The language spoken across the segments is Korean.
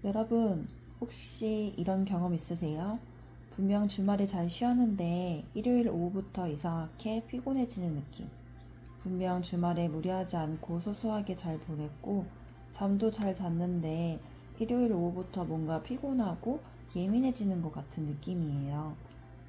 여러분, 혹시 이런 경험 있으세요? 분명 주말에 잘 쉬었는데 일요일 오후부터 이상하게 피곤해지는 느낌. 분명 주말에 무리하지 않고 소소하게 잘 보냈고 잠도 잘 잤는데 일요일 오후부터 뭔가 피곤하고 예민해지는 것 같은 느낌이에요.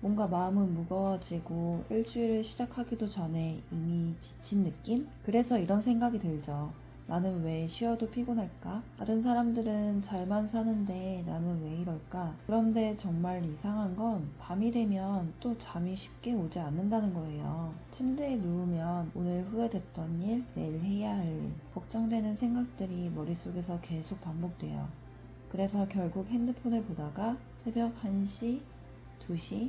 뭔가 마음은 무거워지고 일주일을 시작하기도 전에 이미 지친 느낌? 그래서 이런 생각이 들죠. 나는 왜 쉬어도 피곤할까? 다른 사람들은 잘만 사는데 나는 왜 이럴까? 그런데 정말 이상한 건 밤이 되면 또 잠이 쉽게 오지 않는다는 거예요. 침대에 누우면 오늘 후회됐던 일, 내일 해야 할 일, 걱정되는 생각들이 머릿속에서 계속 반복돼요. 그래서 결국 핸드폰을 보다가 새벽 1시, 2시,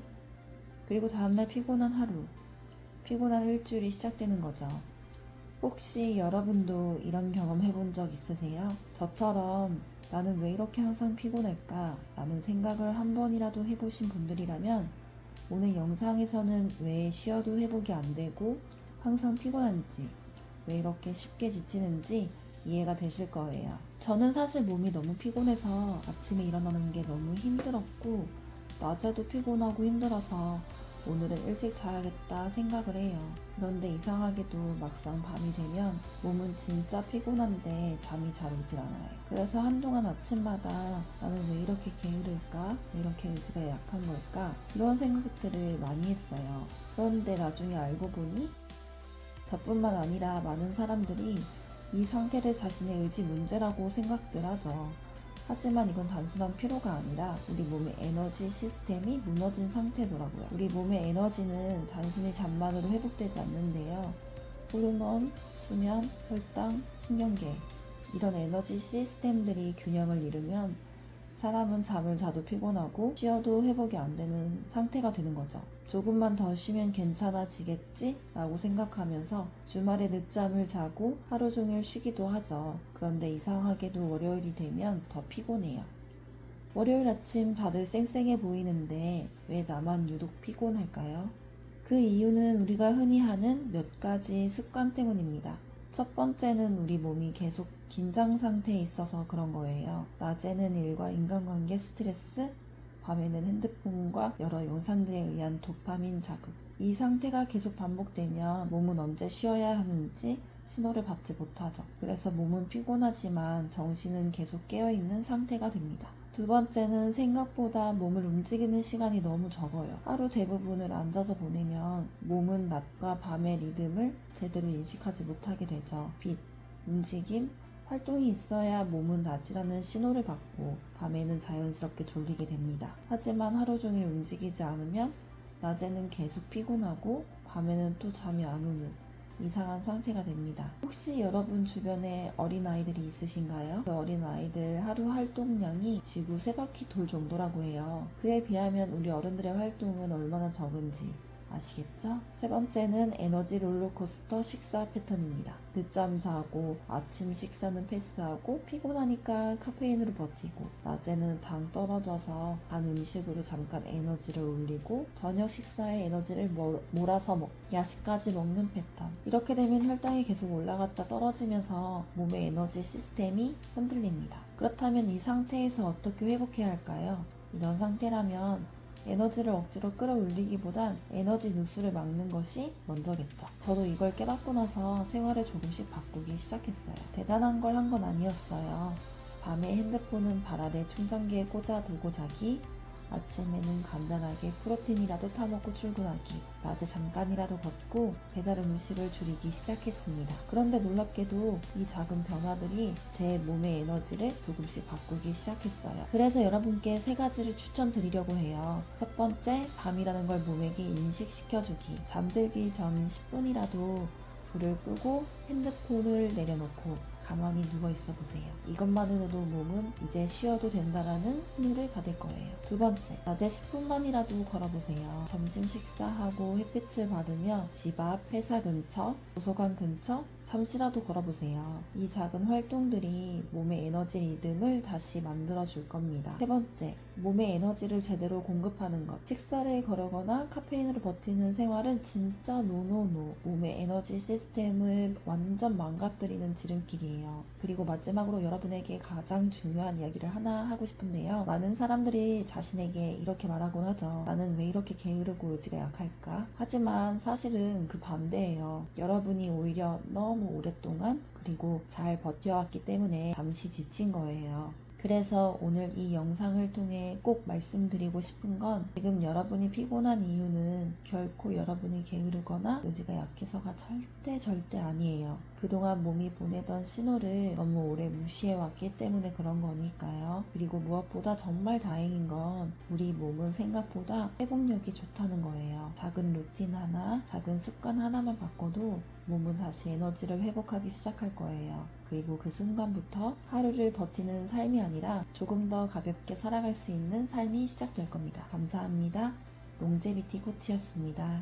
그리고 다음날 피곤한 하루, 피곤한 일주일이 시작되는 거죠. 혹시 여러분도 이런 경험 해본 적 있으세요? 저처럼 나는 왜 이렇게 항상 피곤할까? 라는 생각을 한 번이라도 해보신 분들이라면 오늘 영상에서는 왜 쉬어도 회복이 안 되고 항상 피곤한지, 왜 이렇게 쉽게 지치는지 이해가 되실 거예요. 저는 사실 몸이 너무 피곤해서 아침에 일어나는 게 너무 힘들었고 낮에도 피곤하고 힘들어서 오늘은 일찍 자야겠다 생각을 해요. 그런데 이상하게도 막상 밤이 되면 몸은 진짜 피곤한데 잠이 잘 오질 않아요. 그래서 한동안 아침마다 나는 왜 이렇게 게으를까? 왜 이렇게 의지가 약한 걸까? 이런 생각들을 많이 했어요. 그런데 나중에 알고 보니 저뿐만 아니라 많은 사람들이 이 상태를 자신의 의지 문제라고 생각들 하죠. 하지만 이건 단순한 피로가 아니라 우리 몸의 에너지 시스템이 무너진 상태더라고요. 우리 몸의 에너지는 단순히 잠만으로 회복되지 않는데요. 호르몬, 수면, 혈당, 신경계 이런 에너지 시스템들이 균형을 잃으면 사람은 잠을 자도 피곤하고 쉬어도 회복이 안 되는 상태가 되는 거죠. 조금만 더 쉬면 괜찮아지겠지? 라고 생각하면서 주말에 늦잠을 자고 하루 종일 쉬기도 하죠. 그런데 이상하게도 월요일이 되면 더 피곤해요. 월요일 아침 다들 쌩쌩해 보이는데 왜 나만 유독 피곤할까요? 그 이유는 우리가 흔히 하는 몇 가지 습관 때문입니다. 첫 번째는 우리 몸이 계속 긴장 상태에 있어서 그런 거예요. 낮에는 일과 인간관계 스트레스, 밤에는 핸드폰과 여러 영상들에 의한 도파민 자극. 이 상태가 계속 반복되면 몸은 언제 쉬어야 하는지 신호를 받지 못하죠. 그래서 몸은 피곤하지만 정신은 계속 깨어있는 상태가 됩니다. 두 번째는 생각보다 몸을 움직이는 시간이 너무 적어요. 하루 대부분을 앉아서 보내면 몸은 낮과 밤의 리듬을 제대로 인식하지 못하게 되죠. 빛, 움직임, 활동이 있어야 몸은 낮이라는 신호를 받고 밤에는 자연스럽게 졸리게 됩니다. 하지만 하루 종일 움직이지 않으면 낮에는 계속 피곤하고 밤에는 또 잠이 안 오는 이상한 상태가 됩니다. 혹시 여러분 주변에 어린아이들이 있으신가요? 그 어린아이들 하루 활동량이 지구 3바퀴 돌 정도라고 해요. 그에 비하면 우리 어른들의 활동은 얼마나 적은지 아시겠죠? 세 번째는 에너지 롤러코스터 식사 패턴입니다. 늦잠 자고 아침 식사는 패스하고 피곤하니까 카페인으로 버티고 낮에는 당 떨어져서 단 음식으로 잠깐 에너지를 올리고 저녁 식사에 에너지를 몰아서 야식까지 먹는 패턴. 이렇게 되면 혈당이 계속 올라갔다 떨어지면서 몸의 에너지 시스템이 흔들립니다. 그렇다면 이 상태에서 어떻게 회복해야 할까요? 이런 상태라면 에너지를 억지로 끌어올리기보단 에너지 누수를 막는 것이 먼저겠죠. 저도 이걸 깨닫고 나서 생활을 조금씩 바꾸기 시작했어요. 대단한 걸 한 건 아니었어요. 밤에 핸드폰은 발 아래 충전기에 꽂아두고 자기, 아침에는 간단하게 프로틴이라도 타먹고 출근하기, 낮에 잠깐이라도 걷고 배달 음식을 줄이기 시작했습니다. 그런데 놀랍게도 이 작은 변화들이 제 몸의 에너지를 조금씩 바꾸기 시작했어요. 그래서 여러분께 3가지를 추천드리려고 해요. 첫 번째, 밤이라는 걸 몸에게 인식시켜주기. 잠들기 전 10분이라도 불을 끄고 핸드폰을 내려놓고 가만히 누워있어 보세요. 이것만으로도 몸은 이제 쉬어도 된다라는 신호를 받을 거예요. 두 번째, 낮에 10분만이라도 걸어보세요. 점심 식사하고 햇빛을 받으며 집 앞, 회사 근처, 도서관 근처, 잠시라도 걸어보세요. 이 작은 활동들이 몸의 에너지 리듬을 다시 만들어줄 겁니다. 세 번째, 몸의 에너지를 제대로 공급하는 것. 식사를 거르거나 카페인으로 버티는 생활은 진짜 노노노. 몸의 에너지 시스템을 완전 망가뜨리는 지름길이에요. 그리고 마지막으로 여러분에게 가장 중요한 이야기를 하나 하고 싶은데요. 많은 사람들이 자신에게 이렇게 말하곤 하죠. 나는 왜 이렇게 게으르고 의지가 약할까? 하지만 사실은 그 반대예요. 여러분이 오히려 너무 오랫동안 그리고 잘 버텨왔기 때문에 잠시 지친 거예요. 그래서 오늘 이 영상을 통해 꼭 말씀드리고 싶은 건 지금 여러분이 피곤한 이유는 결코 여러분이 게으르거나 의지가 약해서가 절대 아니에요. 그동안 몸이 보내던 신호를 너무 오래 무시해왔기 때문에 그런 거니까요. 그리고 무엇보다 정말 다행인 건 우리 몸은 생각보다 회복력이 좋다는 거예요. 작은 루틴 하나, 작은 습관 하나만 바꿔도 몸은 다시 에너지를 회복하기 시작할 거예요. 그리고 그 순간부터 하루를 버티는 삶이 아니라 조금 더 가볍게 살아갈 수 있는 삶이 시작될 겁니다. 감사합니다. 롱제비티 코치였습니다.